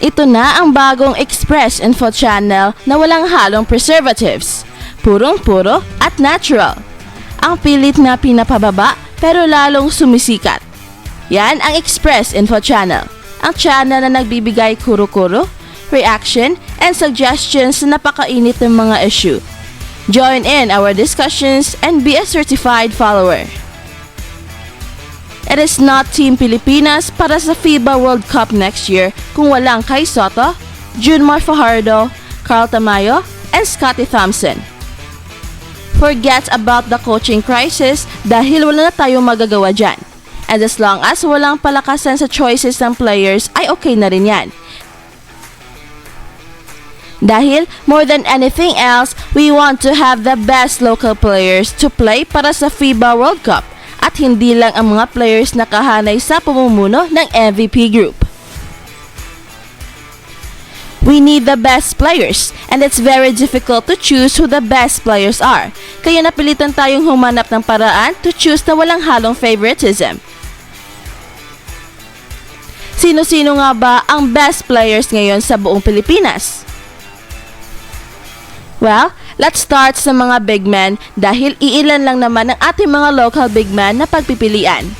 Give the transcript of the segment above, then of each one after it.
Ito na ang bagong Express Info Channel na walang halong preservatives. Purong-puro at natural. Ang pilit na pinapababa pero lalong sumisikat. Yan ang Express Info Channel. Ang channel na nagbibigay kuro-kuro, reaction, and suggestions na napakainit ng mga issue. Join in our discussions and be a certified follower. It is not Team Pilipinas para sa FIBA World Cup next year kung walang kay SOTTO, JUN FAJARDO, TAMAYO, and Scotty Thompson. Forget about the coaching crisis dahil wala na tayong magagawa dyan. And as long as walang palakasan sa choices ng players ay okay na rin yan. Dahil more than anything else, we want to have the best local players to play para sa FIBA World Cup. At hindi lang ang mga players na kahanay sa pamumuno ng MVP group. We need the best players and it's very difficult to choose who the best players are. Kaya napilitan tayong humanap ng paraan to choose na walang halong favoritism. Sino-sino nga ba ang best players ngayon sa buong Pilipinas? Well, let's start sa mga big men dahil iilan lang naman ang ating mga local big men na pagpipilian.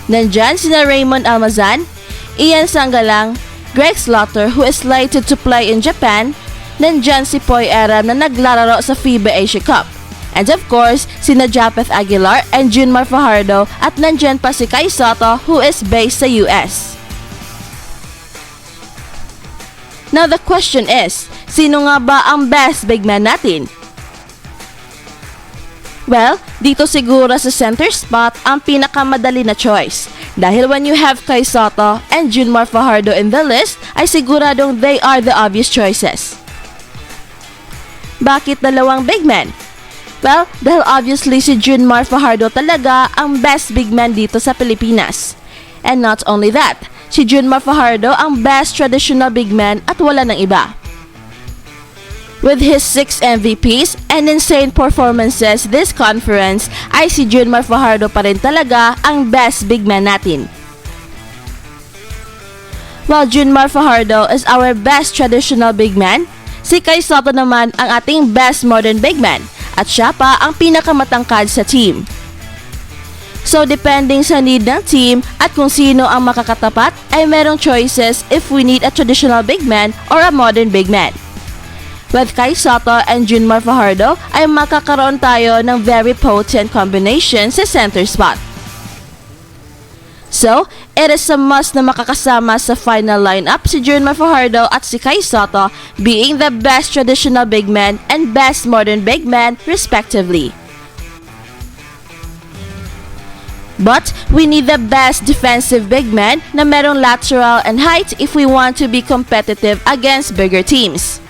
Nandyan sina Raymond Almazan, Ian Sanggalang, Greg Slaughter who is slated to play in Japan, nandyan si Poy Aram na naglalaro sa FIBA Asia Cup, and of course, sina Japeth Aguilar and JUN Fajardo at nandyan pa si Kai SOTTO who is based sa US. Now the question is, sino nga ba ang best big man natin? Well, dito siguro sa center spot ang pinakamadali na choice. Dahil when you have Kai SOTTO and JUN Fajardo in the list, ay siguradong they are the obvious choices. Bakit dalawang big men? Well, dahil obviously si JUN Fajardo talaga ang best big man dito sa Pilipinas. And not only that, si JUN Fajardo ang best traditional big man at wala nang iba. With his 6 MVPs and insane performances this conference, ay si JUN Fajardo pa rin talaga ang best big man natin. While JUN Fajardo is our best traditional big man, si Kai SOTTO naman ang ating best modern big man at siya pa ang pinakamatangkad sa team. So depending sa need ng team at kung sino ang makakatapat ay merong choices if we need a traditional big man or a modern big man. With Kai SOTTO and JUN Fajardo ay makakaroon tayo ng very potent combination sa center spot. So, it is a must na makakasama sa final lineup si JUN Fajardo at si Kai SOTTO being the best traditional big man and best modern big man respectively. But we need the best defensive big man na merong lateral and height if we want to be competitive against bigger teams.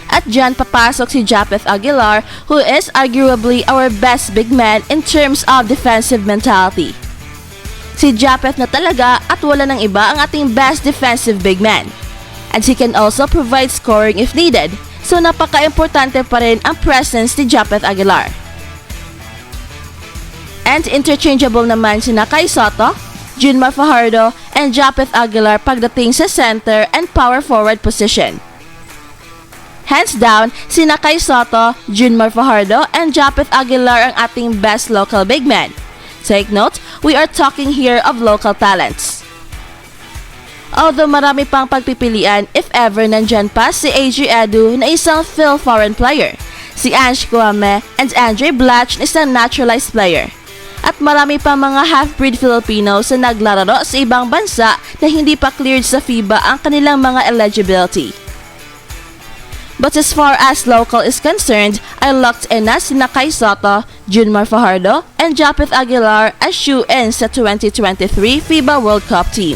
At dyan papasok si Japeth Aguilar who is arguably our best big man in terms of defensive mentality. Si Japeth na talaga at wala nang iba ang ating best defensive big man. And he can also provide scoring if needed, so napaka-importante pa rin ang presence ni Japeth Aguilar. And interchangeable naman sina Kai SOTTO, JUN Fajardo, and Japeth Aguilar pagdating sa center and power forward position. Hands down, sina Kai SOTTO, JUN Fajardo, and Japeth Aguilar ang ating best local big men. Take note, we are talking here of local talents. Although marami pang pagpipilian if ever nandyan pa si AJ Edu na isang Phil foreign player, si Ange Kwame and Andre Blatch na isang naturalized player. At marami pa mga half-breed Filipinos na naglalaro sa ibang bansa na hindi pa cleared sa FIBA ang kanilang mga eligibility. But as far as local is concerned, I locked in na sina Kai SOTTO, JUN Fajardo, and Japeth Aguilar as shoe-in sa 2023 FIBA World Cup team.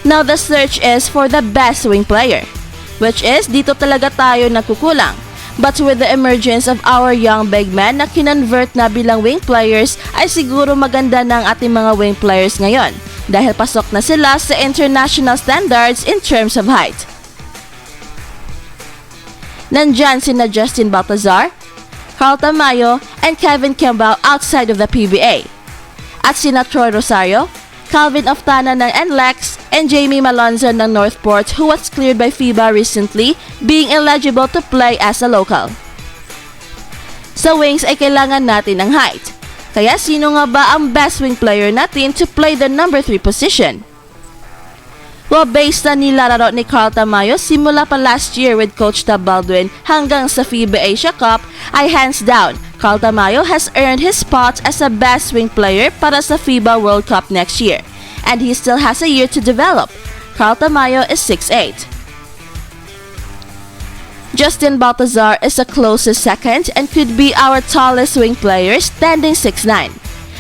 Now the search is for the best wing player, which is dito talaga tayo nagkukulang. But with the emergence of our young big men na kinonvert na bilang wing players ay siguro maganda na ang ating mga wing players ngayon dahil pasok na sila sa international standards in terms of height. Nandyan sina Justin Baltazar, Carl Tamayo, and Kevin Kimball outside of the PBA. At sina Troy Rosario, Calvin Oftana ng NLEX, and Jamie Malonzo ng Northport who was cleared by FIBA recently, being eligible to play as a local. Sa wings ay kailangan natin ng height. Kaya sino nga ba ang best wing player natin to play the number 3 position? Well, based na nilalaro ni Carl Tamayo simula pa last year with Coach Tab Baldwin hanggang sa FIBA Asia Cup, ay hands down, Carl Tamayo has earned his spot as a best wing player para sa FIBA World Cup next year. And he still has a year to develop. Carl Tamayo is 6'8". Justin Baltazar is a closest second and could be our tallest wing player, standing 6'9".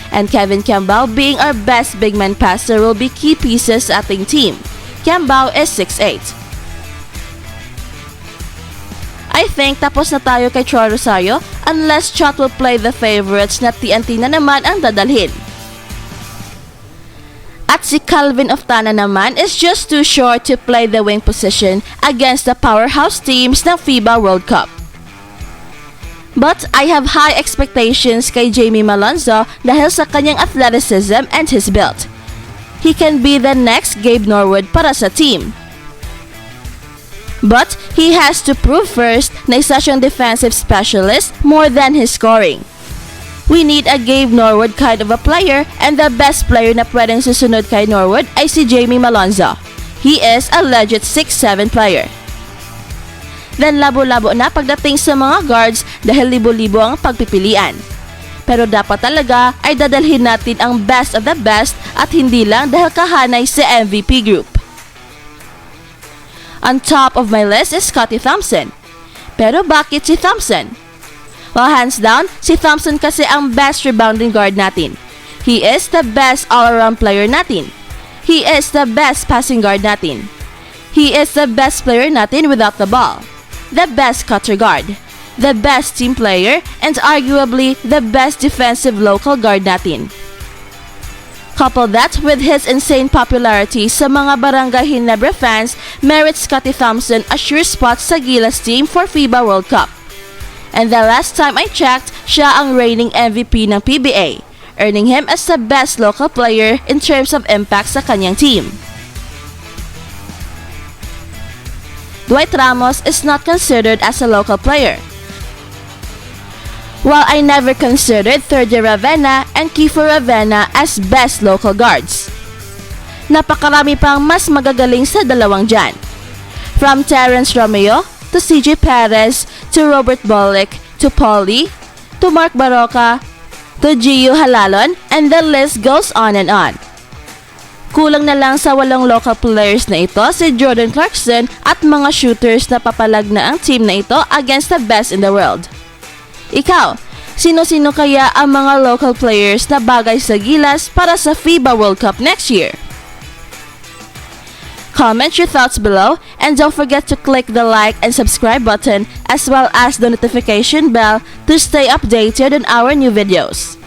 And Kevin Kiambao, being our best big man passer, will be key pieces sa ating team. Kiambao is 6'8". I think tapos na tayo kay Troy Rosario unless Chat will play the favorites na TNT na naman ang dadalhin. At si Calvin Oftana naman is just too short to play the wing position against the powerhouse teams ng FIBA World Cup. But I have high expectations kay Jamie Malonzo dahil sa kanyang athleticism and his build. He can be the next Gabe Norwood para sa team. But he has to prove first na isa siyang defensive specialist more than his scoring. We need a Gabe Norwood kind of a player, and the best player na pwedeng susunod kay Norwood ay si Jamie Malonzo. He is a legit 6'7" player. Then labo-labo na pagdating sa mga guards dahil libo-libo ang pagpipilian. Pero dapat talaga ay dadalhin natin ang best of the best at hindi lang dahil kahanay sa MVP group. On top of my list is Scottie Thompson. Pero bakit si Thompson? Well, hands down, si Thompson kasi ang best rebounding guard natin. He is the best all-around player natin. He is the best passing guard natin. He is the best player natin without the ball. The best cutter guard. The best team player and arguably the best defensive local guard natin. Couple that with his insane popularity sa mga Barangay Ginebra fans, merits Scottie Thompson a sure spot sa Gilas team for FIBA World Cup. And the last time I checked, siya ang reigning MVP ng PBA, earning him as the best local player in terms of impact sa kanyang team. Dwight Ramos is not considered as a local player. While I never considered Thirdy Ravenna and Kiefer Ravenna as best local guards. Napakarami pang mas magagaling sa dalawang dyan. From Terrence Romeo to CJ Perez to Robert Bolick to Paulie to Mark Baroka to Gio Halalon, and the list goes on and on. Kulang na lang sa 8 local players na ito si Jordan Clarkson at mga shooters na papalag na ang team na ito against the best in the world. Ikaw, sino-sino kaya ang mga local players na bagay sa Gilas para sa FIBA World Cup next year? Comment your thoughts below and don't forget to click the like and subscribe button as well as the notification bell to stay updated on our new videos.